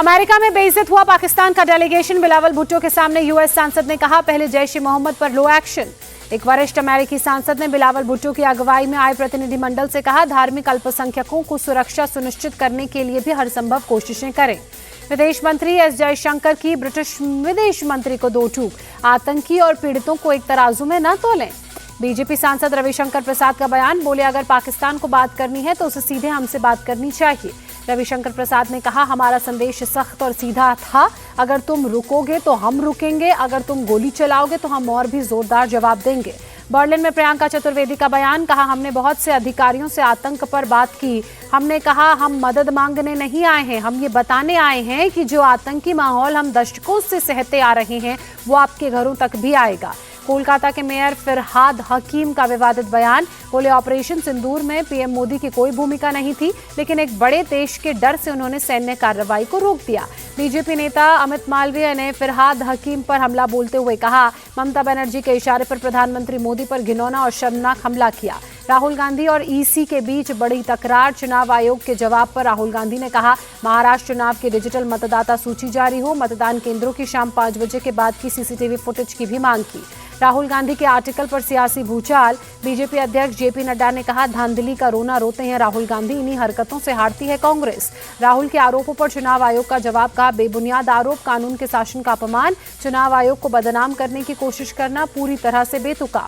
America में बेइज्जत हुआ पाकिस्तान का डेलीगेशन। बिलावल भुट्टो के सामने यूएस सांसद ने कहा, पहले जैश ए मोहम्मद पर लो एक्शन। एक वरिष्ठ अमेरिकी सांसद ने बिलावल भुट्टो की अगुवाई में आए प्रतिनिधिमंडल से कहा, धार्मिक अल्पसंख्यकों को सुरक्षा सुनिश्चित करने के लिए भी हर संभव कोशिशें करें। विदेश मंत्री एस जयशंकर की ब्रिटिश विदेश मंत्री को दो टूक, आतंकी और पीड़ितों को एक तराजू में न तोलें। बीजेपी सांसद रविशंकर प्रसाद का बयान, बोले अगर पाकिस्तान को बात करनी है तो उसे सीधे हमसे बात करनी चाहिए। रविशंकर प्रसाद ने कहा, हमारा संदेश सख्त और सीधा था, अगर तुम रुकोगे तो हम रुकेंगे, अगर तुम गोली चलाओगे तो हम और भी जोरदार जवाब देंगे। बर्लिन में प्रियंका चतुर्वेदी का बयान, कहा हमने बहुत से अधिकारियों से आतंक पर बात की। हमने कहा हम मदद मांगने नहीं आए हैं, हम ये बताने आए हैं कि जो आतंकी माहौल हम दशकों से सहते आ रहे हैं वो आपके घरों तक भी आएगा। कोलकाता के मेयर फिरहाद हकीम का विवादित बयान, बोले ऑपरेशन सिंदूर में पीएम मोदी की कोई भूमिका नहीं थी, लेकिन एक बड़े देश के डर से उन्होंने सैन्य कार्रवाई को रोक दिया। बीजेपी नेता अमित मालवीय ने फिरहाद हकीम पर हमला बोलते हुए कहा, ममता बनर्जी के इशारे पर प्रधानमंत्री मोदी पर घिनौना और शर्मनाक हमला किया। राहुल गांधी और ईसी के बीच बड़ी तकरार, चुनाव आयोग के जवाब पर राहुल गांधी ने कहा, महाराष्ट्र चुनाव की डिजिटल मतदाता सूची जारी हो, मतदान केंद्रों की शाम 5 बजे के बाद की सीसीटीवी फुटेज की भी मांग की। राहुल गांधी के आर्टिकल पर सियासी भूचाल, बीजेपी अध्यक्ष जेपी नड्डा ने कहा, धांधली का रोना रोते हैं राहुल गांधी, इन्हीं हरकतों से हारती है कांग्रेस। राहुल के आरोपों पर चुनाव आयोग का जवाब, कहा बेबुनियाद आरोप, कानून के शासन का अपमान, चुनाव आयोग को बदनाम करने की कोशिश करना पूरी तरह से बेतुका।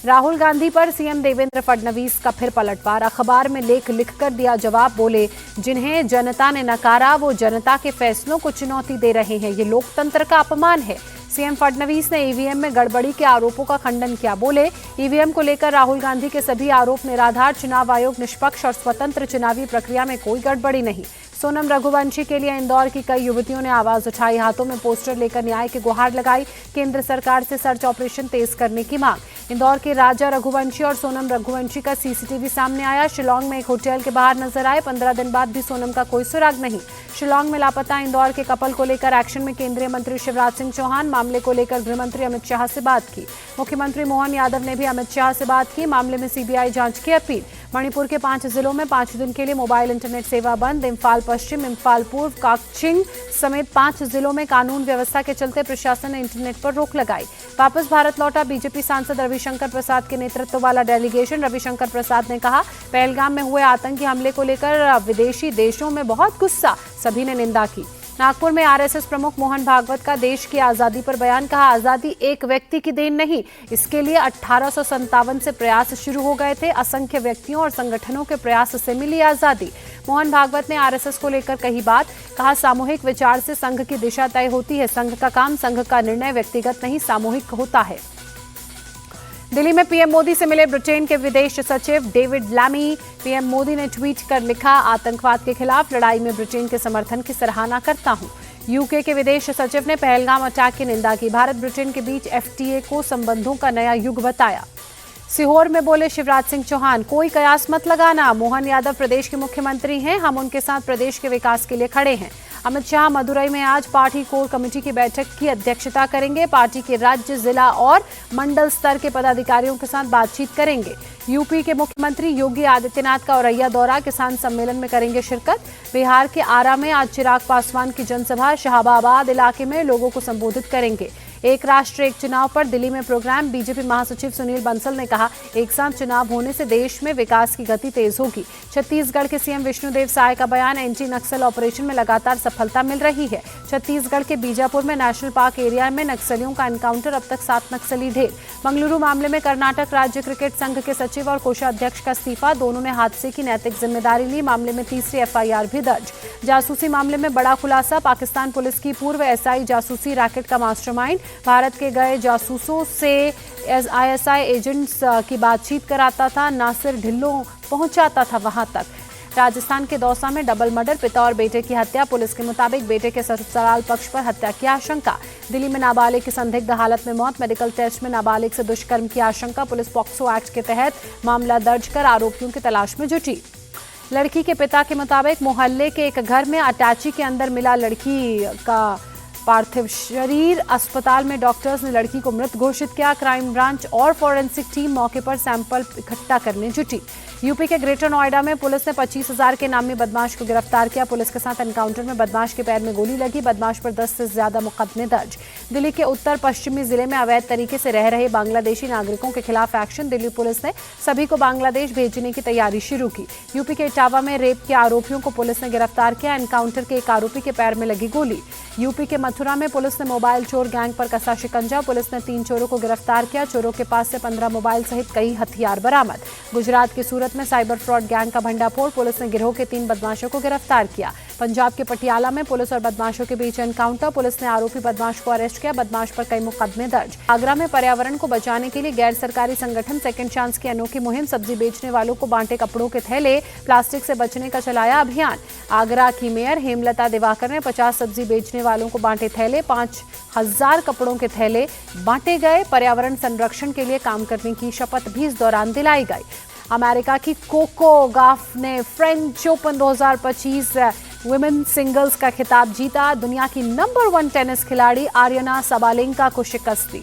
राहुल गांधी पर सीएम देवेंद्र फडणवीस का फिर पलटवार, अखबार में लेख लिखकर दिया जवाब, बोले जिन्हें जनता ने नकारा वो जनता के फैसलों को चुनौती दे रहे हैं, ये लोकतंत्र का अपमान है। सीएम फडणवीस ने ईवीएम में गड़बड़ी के आरोपों का खंडन किया, बोले ईवीएम को लेकर राहुल गांधी के सभी आरोप निराधार, चुनाव आयोग निष्पक्ष और स्वतंत्र चुनावी प्रक्रिया में कोई गड़बड़ी नहीं। सोनम रघुवंशी के लिए इंदौर की कई युवतियों ने आवाज उठाई, हाथों में पोस्टर लेकर न्याय की गुहार लगाई, केंद्र सरकार से सर्च ऑपरेशन तेज करने की मांग। इंदौर के राजा रघुवंशी और सोनम रघुवंशी का सीसीटीवी सामने आया, शिलांग में एक होटल के बाहर नजर आए, 15 दिन बाद भी सोनम का कोई सुराग नहीं। शिलांग में लापता इंदौर के कपल को लेकर एक्शन में केंद्रीय मंत्री शिवराज सिंह चौहान, मामले को लेकर गृह मंत्री अमित शाह से बात की। मुख्यमंत्री मोहन यादव ने भी अमित शाह से बात की, मामले में सीबीआई जांच की अपील। मणिपुर के 5 जिलों में 5 दिन के लिए मोबाइल इंटरनेट सेवा बंद, इम्फाल पश्चिम, इम्फाल पूर्व, काकचिंग समेत 5 जिलों में कानून व्यवस्था के चलते प्रशासन ने इंटरनेट पर रोक लगाई। वापस भारत लौटा बीजेपी सांसद रविशंकर प्रसाद के नेतृत्व वाला डेलीगेशन। रविशंकर प्रसाद ने कहा, पहलगाम में हुए आतंकी हमले को लेकर विदेशी देशों में बहुत गुस्सा, सभी ने निंदा की। नागपुर में आरएसएस प्रमुख मोहन भागवत का देश की आजादी पर बयान, कहा आजादी एक व्यक्ति की देन नहीं, इसके लिए 1857 से प्रयास शुरू हो गए थे, असंख्य व्यक्तियों और संगठनों के प्रयास से मिली आजादी। मोहन भागवत ने आरएसएस को लेकर कही बात, कहा सामूहिक विचार से संघ की दिशा तय होती है, संघ का काम, संघ का निर्णय व्यक्तिगत नहीं सामूहिक होता है। दिल्ली में पीएम मोदी से मिले ब्रिटेन के विदेश सचिव डेविड लैमी। पीएम मोदी ने ट्वीट कर लिखा, आतंकवाद के खिलाफ लड़ाई में ब्रिटेन के समर्थन की सराहना करता हूं। यूके के विदेश सचिव ने पहलगाम अटैक की निंदा की, भारत ब्रिटेन के बीच एफटीए को संबंधों का नया युग बताया। सीहोर में बोले शिवराज सिंह चौहान, कोई कयास मत लगाना, मोहन यादव प्रदेश के मुख्यमंत्री हैं, हम उनके साथ प्रदेश के विकास के लिए खड़े हैं। अमित शाह मदुरई में आज पार्टी कोर कमेटी की बैठक की अध्यक्षता करेंगे, पार्टी के राज्य, जिला और मंडल स्तर के पदाधिकारियों के साथ बातचीत करेंगे। यूपी के मुख्यमंत्री योगी आदित्यनाथ का औरैया दौरा, किसान सम्मेलन में करेंगे शिरकत। बिहार के आरा में आज चिराग पासवान की जनसभा, शहाबाबाद इलाके में लोगों को संबोधित करेंगे। एक राष्ट्र एक चुनाव पर दिल्ली में प्रोग्राम, बीजेपी महासचिव सुनील बंसल ने कहा, एक साथ चुनाव होने से देश में विकास की गति तेज होगी। छत्तीसगढ़ के सीएम विष्णुदेव साय का बयान, एंटी नक्सल ऑपरेशन में लगातार सफलता मिल रही है। छत्तीसगढ़ के बीजापुर में नेशनल पार्क एरिया में नक्सलियों का एनकाउंटर, अब तक 7 नक्सली ढेर। मंगलुरु मामले में कर्नाटक राज्य क्रिकेट संघ के सचिव और कोषाध्यक्ष का इस्तीफा, दोनों ने हादसे की नैतिक जिम्मेदारी ली, मामले में तीसरी एफआईआर भी दर्ज। जासूसी मामले में बड़ा खुलासा, पाकिस्तान पुलिस की पूर्व एसआई जासूसी रैकेट का मास्टरमाइंड, भारत के गए जासूसों से आईएसआई एजेंट्स की बातचीत कराता था, नासिर ढिल्लों पहुंचाता था वहां तक। राजस्थान के दौसा में डबल मर्डर, पिता और बेटे की हत्या, पुलिस के मुताबिक बेटे के ससुराल पक्ष पर हत्या की आशंका। दिल्ली में नाबालिग की संदिग्ध हालत में मौत, मेडिकल टेस्ट में नाबालिग से दुष्कर्म की आशंका, पुलिस पॉक्सो एक्ट के तहत मामला दर्ज कर आरोपियों की तलाश में जुटी। लड़की के पिता के मुताबिक मोहल्ले के एक घर में अटैची के अंदर मिला लड़की का पार्थिव शरीर, अस्पताल में डॉक्टर्स ने लड़की को मृत घोषित किया। क्राइम ब्रांच और फॉरेंसिक टीम मौके पर सैंपल इकट्ठा करने जुटी। यूपी के ग्रेटर नोएडा में पुलिस ने 25,000 के नामी बदमाश को गिरफ्तार किया। पुलिस के साथ एनकाउंटर में बदमाश के पैर में गोली लगी। बदमाश पर 10 से ज्यादा मुकदमे दर्ज। दिल्ली के उत्तर पश्चिमी जिले में अवैध तरीके से रह रहे बांग्लादेशी नागरिकों के खिलाफ एक्शन। दिल्ली पुलिस ने सभी को बांग्लादेश भेजने की तैयारी शुरू की। यूपी के इटावा में रेप के आरोपियों को पुलिस ने गिरफ्तार किया। एनकाउंटर के एक आरोपी के पैर में लगी गोली। यूपी के मथुरा में पुलिस ने मोबाइल चोर गैंग पर कसा शिकंजा। पुलिस ने 3 चोरों को गिरफ्तार किया। चोरों के पास से 15 मोबाइल सहित कई हथियार बरामद। गुजरात के सूरत में साइबर फ्रॉड गैंग का भंडाफोड़। पुलिस ने गिरोह के 3 बदमाशों को गिरफ्तार किया। पंजाब के पटियाला में पुलिस और बदमाशों के बीच एनकाउंटर। पुलिस ने आरोपी बदमाश को अरेस्ट किया। बदमाश पर कई मुकदमे दर्ज। आगरा में पर्यावरण को बचाने के लिए गैर सरकारी संगठन सेकंड चांस की अनोखी मुहिम। सब्जी बेचने वालों को बांटे कपड़ों के थैले। प्लास्टिक से बचने का चलाया अभियान। आगरा की मेयर हेमलता दिवाकर ने 50 सब्जी बेचने वालों को बांटे थैले। 5,000 कपड़ों के थैले बांटे गए। पर्यावरण संरक्षण के लिए काम करने की शपथ भी इस दौरान दिलाई गई। अमेरिका की कोको गॉफ ने फ्रेंच ओपन 2025 वुमेन सिंगल्स का खिताब जीता। दुनिया की नंबर 1 टेनिस खिलाड़ी आर्यना सबालेंका को शिकस्त दी।